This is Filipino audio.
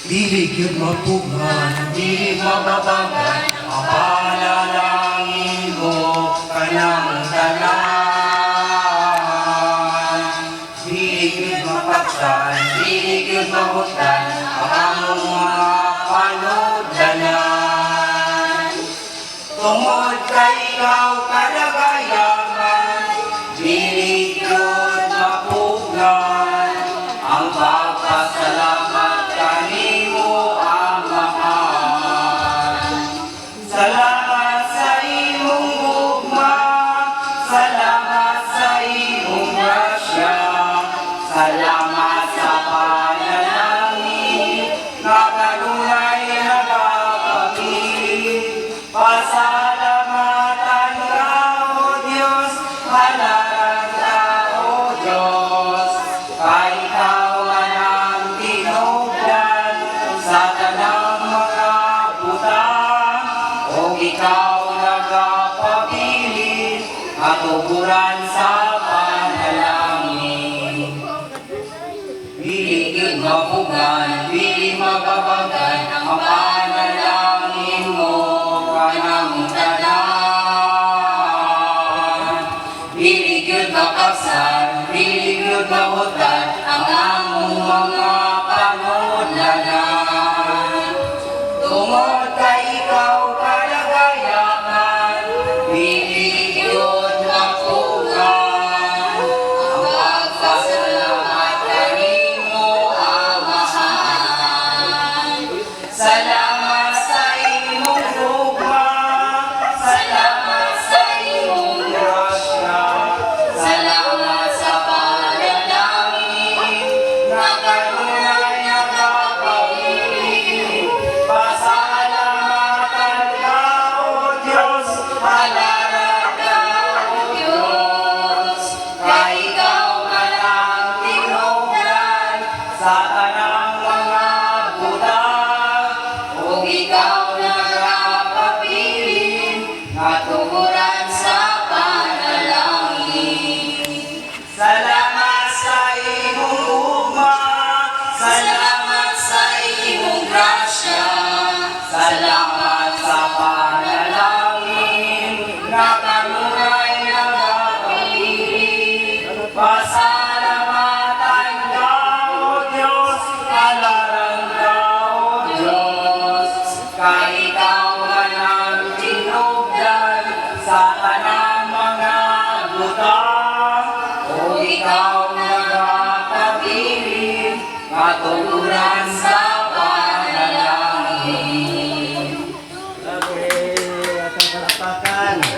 Dili gyud mapugan, dili mababagan, ang panalangin mo kanang tanan. Dili gyud mapaksan, dili gyud mahutan, ang among mga panudlanan. Tungod kay ikaw kalagayahan, dili gyud mapugan, ang pagpasalamat kanimo Amahan. Salamat sa imong gugma, salamat sa imong grasya, salamat sa panalangin nga kanunay nagapabilin. Pasalamatan ka, O Diyos, halaran ka, O Diyos, kay ikaw man ang tinubdan sa tanang mga butang, o ikaw nagapabilin katuburan sa panalangin. Dili gyud mapugan, dili mababagan, ang panalangin mo kanang tanan. Dili gyud mapaksan, dili gyud mahutan, ang among mga panudlanan. Tungod kay ikaw kalagayahan, dili gyud mapugan, ang pagpasalamat kanimo Amahan. Salamat sa imong gugma, salamat sa imong grasya, salamat sa panalangin nga kanunay nagapabilin. Pasalamatan ka, O Diyos, halaran ka, O Diyos, kay ikaw man ang tinubdan sa tanang mga butang, o ikaw nagapabilin katuburan sa panalangin. Salamat sa imong gugma, salamat sa imong grasya, salamat sa panalangin nga kanunay nagapabilin. Pasalamatan ka, O Diyos, halaran ka, O Diyos, kay ikaw man ang tinubdan sa tanang mga butang, o ikaw nagapabilin katuburan sa